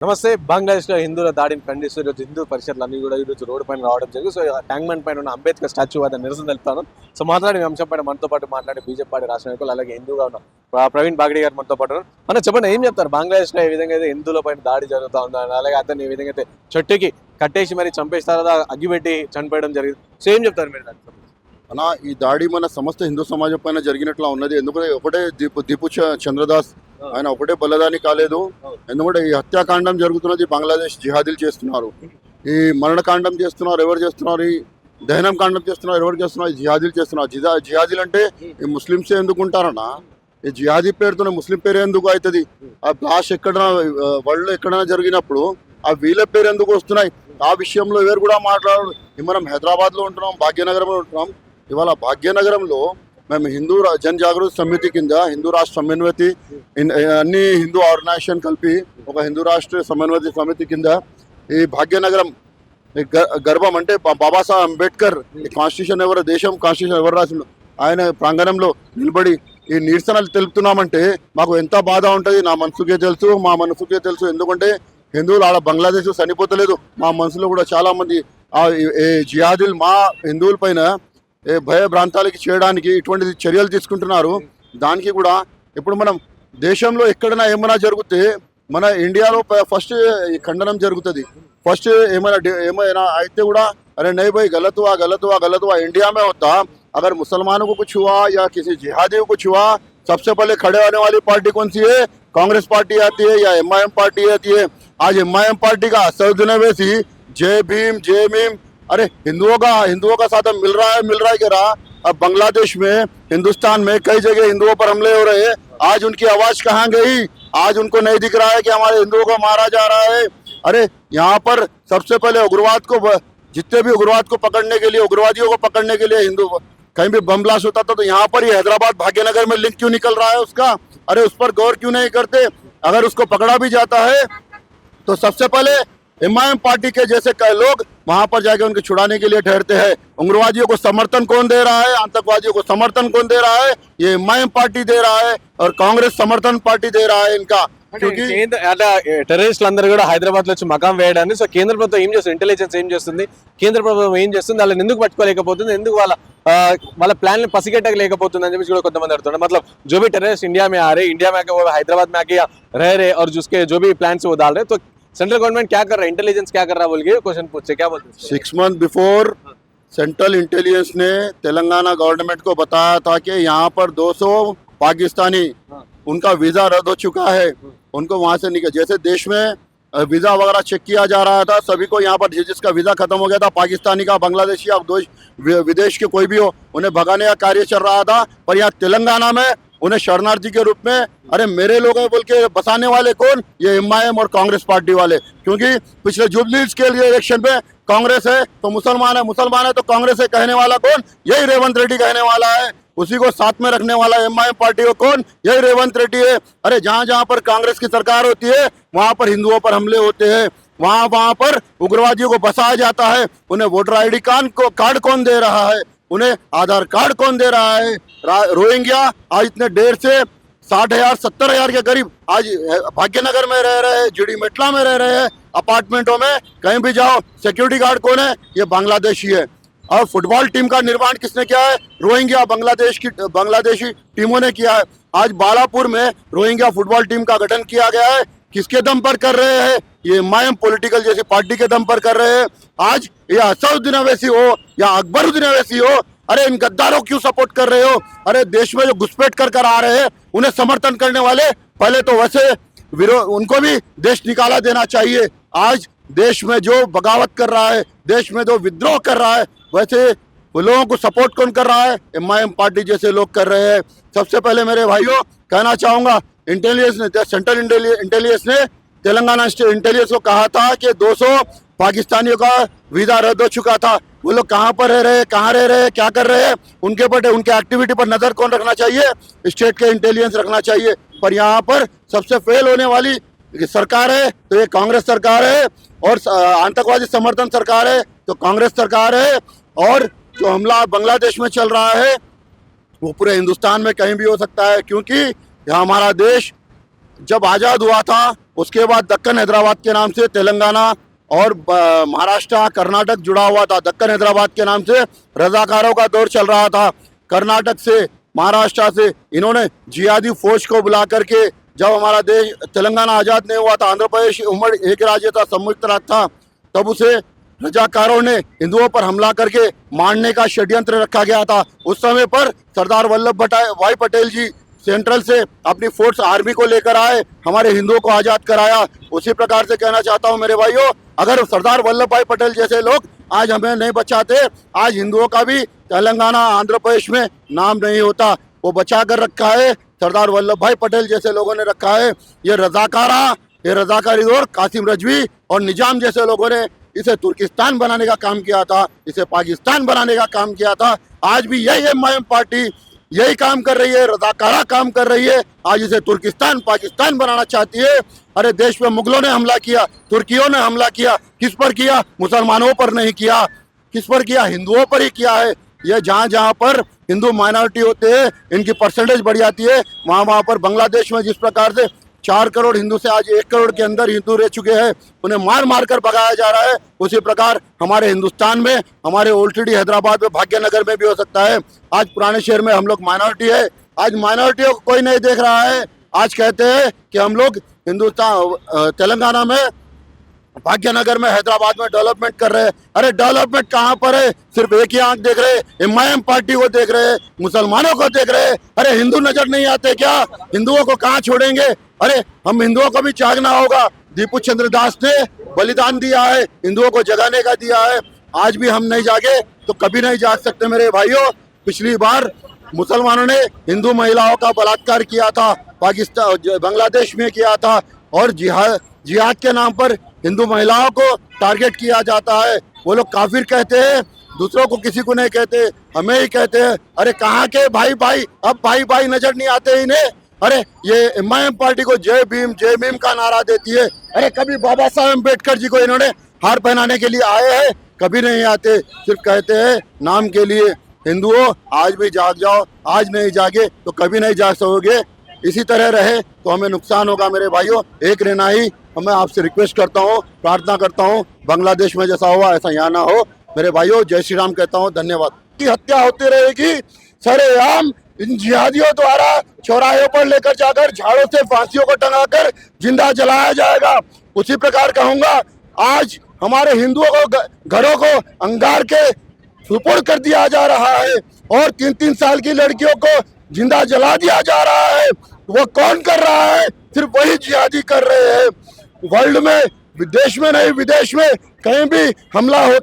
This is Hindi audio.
నమస్తే. బంగ్లాదేశ్‌లో హిందువుల దాడిని ఖండిస్తూ ఈరోజు హిందూ పరిషత్‌లన్నీ కూడా ఈరోజు రోడ్డు పైన రావడం జరిగింది. సో, ట్యాంక్ బండ్ పైన ఉన్న అంబేద్కర్ స్టాచ్యూ వద్ద నిరసన తెలుపుతాను. సో, మాట్లాడే ఈ అంశం పైన మనతో పాటు మాట్లాడే బీజేపీ పార్టీ రాష్ట్ర నాయకులు, అలాగే హిందూగా ఉన్న ప్రవీణ్ బాగడి గారు మనతో పాటు ఉన్నారు. అన్న చెప్పండి, ఏం చెప్తారు? బంగ్లాదేశ్‌లో ఏ విధంగా అయితే హిందువుల పైన దాడి జరుగుతా ఉందో, అలాగే అతన్ని ఏ విధంగా అయితే చెట్టుకి కట్టేసి మరి చంపేసిన తర్వాత అగ్గిపెట్టి చనిపోయడం జరిగింది. సో, ఏం చెప్తారు మీరు దానికి సంబంధించి? అలా ఈ దాడి మన సమస్త హిందూ సమాజం పైన జరిగినట్లా ఉన్నది. ఎందుకంటే ఒకటే దీపు చంద్రదాస్ ఆయన ఒకటే బలదాని కాలేదు. ఎందుకంటే ఈ హత్యాకాండం జరుగుతున్నది బంగ్లాదేశ్ జిహాదీలు చేస్తున్నారు. ఈ మరణకాండం చేస్తున్నారు ఎవరు చేస్తున్నారు? ఈ దహనం కాండం చేస్తున్నారు ఎవరు చేస్తున్నారు? జిహాదీలు చేస్తున్నారు. జిహాదీలు అంటే ఈ ముస్లింసే ఎందుకు ఉంటారన్నా? ఈ జిహాదీ పేరుతోనే ముస్లిం పేరు ఎందుకు అవుతుంది? ఆ బ్లాష్ ఎక్కడైనా వరల్డ్ ఎక్కడైనా జరిగినప్పుడు ఆ వీళ్ళ పేరు ఎందుకు వస్తున్నాయి? ఆ విషయంలో ఎవరు కూడా మాట్లాడరు. మనం హైదరాబాద్లో ఉంటున్నాం, భాగ్యనగరంలో ఉంటున్నాం. ఇవాళ భాగ్యనగరంలో మేము హిందూ జన జాగృతి సమితి కింద హిందూ రాష్ట్ర సమన్వయతి అన్ని హిందూ ఆర్గనైజేషన్ కలిపి ఒక హిందూ రాష్ట్ర సమన్వయతి సమితి కింద ఈ భాగ్యనగరం గర్భం అంటే బాబాసాహెబ్ అంబేద్కర్ కాన్స్టిట్యూషన్ ఎవరు, దేశం కాన్స్టిట్యూషన్ ఎవరు రాసిండు, ఆయన ప్రాంగణంలో నిలబడి ఈ నిరసనలు తెలుపుతున్నామంటే మాకు ఎంత బాధ ఉంటుంది. నా మనసుకే తెలుసు, మా మనసుకే తెలుసు. ఎందుకంటే హిందువులు ఆడ బంగ్లాదేశ్ చనిపోతలేదు. మా మనసులో కూడా చాలా మంది జిహాదీలు మా హిందువుల పైన భయభ్రాంతాలకి చేయడానికి ఇటువంటి చర్యలు తీసుకుంటున్నారు. దానికి కూడా ఇప్పుడు మనం దేశంలో ఎక్కడైనా ఏమైనా జరిగితే మన ఇండియాలో ఫస్ట్ ఖండనం జరుగుతుంది. फर्स्ट ఏమైనా అయితే కూడా अरे नहीं भाई गलत हुआ गलत हुआ गलत हुआ इंडिया में होता। अगर मुसलमानों को कुछ हुआ या किसी जिहादी को कुछ हुआ सबसे पहले खड़े होने वाली पार्टी कौन सी है? कांग्रेस पार्टी आती है या एमआईएम पार्टी आती है? आज एमआईएम पार्टी का असदुद्दीन ओवैसी जय भीम जय भीम, अरे हिंदुओं का साथ मिल रहा है कि रहा। अब बांग्लादेश में हिंदुस्तान में कई जगह हिंदुओं पर हमले हो रहे हैं। आज उनकी आवाज कहाँ गई? आज उनको नहीं दिख रहा है कि हमारे हिंदुओं को मारा जा रहा है। अरे यहाँ पर सबसे पहले उग्रवाद को, जितने भी उग्रवाद को पकड़ने के लिए, उग्रवादियों को पकड़ने के लिए हिंदू कहीं भी बम ब्लास्ट होता था तो यहाँ पर ही हैदराबाद भाग्यनगर में लिंक क्यों निकल रहा है उसका? अरे उस पर गौर क्यों नहीं करते? अगर उसको पकड़ा भी जाता है तो सबसे पहले एमआईएम पार्टी के जैसे कई लोग वहां पर जाके उनके छुड़ाने के लिए ठहरते हैं। उग्रवादियों को समर्थन कौन दे रहा है? आतंकवादियों को समर्थन कौन दे रहा है? ये एमआईएम पार्टी दे रहा है और कांग्रेस समर्थन पार्टी दे रहा है इनका। क्योंकि అట్లా టెర్రరిస్టులు అందరూ కూడా హైదరాబాద్ లో వచ్చి మకాం వేయడాన్ని, సో కేంద్ర ప్రభుత్వం ఏం చేస్తుంది, ఇంటెలిజెన్స్ ఏం చేస్తుంది, కేంద్ర ప్రభుత్వం ఏం చేస్తుంది, వాళ్ళని ఎందుకు పట్టుకోలేకపోతుంది, ఎందుకు వాళ్ళ ప్లాన్ పసిగట్టలేకపోతుంది అని చెప్పి కూడా కొంతమంది అడుగుతున్నారు. मतलब जो भी टेररिस्ट इंडिया में आ रहे, इंडिया में आके वो हैदराबाद में आके रह रहे और जिसके जो भी प्लान वो डाल रहे, तो सेंट्रल गवर्नमेंट क्या कर रहा है, इंटेलिजेंस क्या कर रहा है बोल के क्वेश्चन पूछे, क्या बोलते हैं? 6 मंथ बिफोर सेंट्रल इंटेलिजेंस ने तेलंगाना गवर्नमेंट को बताया था कि यहाँ पर 200 पाकिस्तानी उनका वीजा रद्द हो चुका है, उनको वहां से निकल, जैसे देश में वीजा वगैरह चेक किया जा रहा था सभी को, यहाँ पर जिसका वीजा खत्म हो गया था, पाकिस्तानी का, बांग्लादेशी या विदेश के कोई भी हो, उन्हें भगाने का कार्य चल रहा था। पर यहाँ तेलंगाना में उन्हें शरणार्थी के रूप में, अरे मेरे लोग हैं बोल के बसाने वाले कौन? ये एमआईएम और कांग्रेस पार्टी वाले। क्योंकि पिछले जुबलीज के लिए इलेक्शन में कांग्रेस है तो मुसलमान है तो कांग्रेस है कहने वाला कौन? यही रेवंत रेड्डी कहने वाला है। उसी को साथ में रखने वाला एमआईएम पार्टी को कौन? यही रेवंत रेड्डी है। अरे जहां पर कांग्रेस की सरकार होती है वहां पर हिंदुओं पर हमले होते हैं, वहां पर उग्रवादियों को बसाया जाता है। उन्हें वोटर आईडी कार्ड कौन दे रहा है? उन्हें आधार कार्ड कौन दे रहा है? रोहिंग्या आज इतने देर से 60,000 70,000 के करीब आज भाग्यनगर में रह रहे हैं, जीडी मेटला में रह रहे हैं, अपार्टमेंटों में कहीं भी जाओ सिक्योरिटी गार्ड कौन है? ये बांग्लादेशी है। और फुटबॉल टीम का निर्माण किसने किया है? रोहिंग्या बांग्लादेशी टीमों ने किया है। आज बालापुर में रोहिंग्या फुटबॉल टीम का गठन किया गया है। किसके दम पर कर रहे हैं? ये एमआईएम पॉलिटिकल जैसी पार्टी के दम पर कर रहे हैं। आज ये असदुद्दीन ओवैसी हो या अकबरुद्दीन ओवैसी हो, अरे इन गद्दारों क्यों सपोर्ट कर रहे हो? अरे देश में जो घुसपैठ कर आ रहे हैं उन्हें समर्थन करने वाले पहले तो वैसे उनको भी देश निकाला देना चाहिए। आज देश में जो बगावत कर रहा है, देश में जो विद्रोह कर रहा है, वैसे वो लोगों को सपोर्ट कौन कर रहा है? एमआईएम पार्टी जैसे लोग कर रहे हैं। सबसे पहले मेरे भाइयों कहना चाहूंगा, सेंट्रल इंटेलिजेंस ने तेलंगाना इंटेलिजेंस को कहा था कि 200 पाकिस्तानियों का वीजा रद्द हो चुका था। वो लोग कहाँ पर रह रहे हैं, कहाँ रह रहे हैं, क्या कर रहे हैं, उनके एक्टिविटी पर नजर कौन रखना चाहिए? स्टेट के इंटेलिजेंस रखना चाहिए। पर यहाँ पर सबसे फेल होने वाली सरकार है तो ये कांग्रेस सरकार है, और आतंकवादी समर्थन सरकार है तो कांग्रेस सरकार है। और जो हमला बांग्लादेश में चल रहा है वो पूरे हिंदुस्तान में कहीं भी हो सकता है, क्योंकि हमारा देश जब आज़ाद हुआ था उसके बाद दक्कन हैदराबाद के नाम से तेलंगाना और महाराष्ट्र कर्नाटक जुड़ा हुआ था। दक्कन हैदराबाद के नाम से रजाकारों का दौर चल रहा था। कर्नाटक से, महाराष्ट्र से इन्होंने जिहादी फौज को बुला करके, जब हमारा देश तेलंगाना आज़ाद नहीं हुआ था, आंध्र प्रदेश उम्र एक राज्य था, संयुक्त राज्य था, तब उसे रजाकारों ने हिंदुओं पर हमला करके मारने का षड्यंत्र रखा गया था। उस समय पर सरदार वल्लभ भाई पटेल जी सेंट्रल से अपनी फोर्स आर्मी को लेकर आए, हमारे हिंदुओं को आज़ाद कराया। उसी प्रकार से कहना चाहता हूँ मेरे भाइयों, अगर सरदार वल्लभ भाई पटेल जैसे लोग आज हमें नहीं बचाते, आज हिंदुओं का भी तेलंगाना आंध्र प्रदेश में नाम नहीं होता। वो बचा कर रखा है, सरदार वल्लभ भाई पटेल जैसे लोगों ने रखा है। ये रजाकारी और कासिम रजवी और निजाम जैसे लोगों ने इसे तुर्किस्तान बनाने का काम किया था, इसे पाकिस्तान बनाने का काम किया था। आज भी यही एमआईएम पार्टी यही काम कर रही है, रजाकारा काम कर रही है। आज इसे तुर्किस्तान पाकिस्तान बनाना चाहती है। अरे देश पे मुगलों ने हमला किया, तुर्कियों ने हमला किया, किस पर किया? मुसलमानों पर नहीं किया, किस पर किया? हिंदुओं पर ही किया है। ये जहाँ जहाँ पर हिंदू माइनॉरिटी होते हैं, इनकी परसेंटेज बढ़ जाती है, वहाँ पर बांग्लादेश में जिस प्रकार से 4 करोड़ हिंदू से आज 1 करोड़ के अंदर हिंदू रह चुके हैं, उन्हें मार मार कर भगाया जा रहा है। उसी प्रकार हमारे हिंदुस्तान में, हमारे ओल्ड हैदराबाद में, भाग्यनगर में भी हो सकता है। आज पुराने शहर में हम लोग माइनॉरिटी है, आज माइनॉरिटियों को कोई नहीं देख रहा है। आज कहते हैं कि हम लोग हिंदुस्तान तेलंगाना में, भाग्यनगर में, हैदराबाद में डेवलपमेंट कर रहे हैं। अरे डेवलपमेंट कहाँ पर है? सिर्फ एक ही आंख देख रहे हैं, एमआईएम पार्टी को देख रहे हैं, मुसलमानों को देख रहे हैं। अरे हिंदू नजर नहीं आते क्या? हिंदुओं को कहाँ छोड़ेंगे? अरे हम हिंदुओं को भी जागना होगा। दीपू चंद्र दास ने बलिदान दिया है, हिंदुओं को जगाने का दिया है। आज भी हम नहीं जागे तो कभी नहीं जाग सकते मेरे भाइयों। पिछली बार मुसलमानों ने हिंदू महिलाओं का बलात्कार किया था, पाकिस्तान बांग्लादेश में किया था, और जिहाद के नाम पर हिंदू महिलाओं को टारगेट किया जाता है। वो लोग काफिर कहते हैं, दूसरों को किसी को नहीं कहते, हमें ही कहते हैं। अरे कहाँ के भाई भाई, अब भाई भाई नजर नहीं आते इन्हें। अरे ये एमआईएम पार्टी को जय भीम का नारा देती है। अरे कभी बाबा साहब अम्बेडकर जी को इन्होंने हार पहनाने के लिए आए हैं? कभी नहीं आते, सिर्फ कहते हैं नाम के लिए। हिंदुओं आज भी जाग जाओ, आज नहीं जागे तो कभी नहीं जाग सकोगे। इसी तरह रहे तो हमें नुकसान होगा मेरे भाइयों। एक रहना ही मैं आपसे रिक्वेस्ट करता हूँ, प्रार्थना करता हूँ, बांग्लादेश में जैसा हुआ ऐसा यहाँ ना हो मेरे भाइयों। जय श्री राम कहता हूँ, धन्यवाद। की हत्या होती रहेगी सरेआम इन जिहादियों द्वारा, चौराहे पर लेकर जाकर झाड़ों से फांसियों को टंगाकर जिंदा जलाया जाएगा। उसी प्रकार कहूंगा, आज हमारे हिंदुओं को घरों को अंगार के सुपुर्द कर दिया जा रहा है और 3-3 साल की लड़कियों को जिंदा जला दिया जा रहा है। वो कौन कर रहा है? सिर्फ वही जिहादी कर रहे हैं। वर्ल्ड में, देश में नहीं विदेश में कहीं भी हमला होता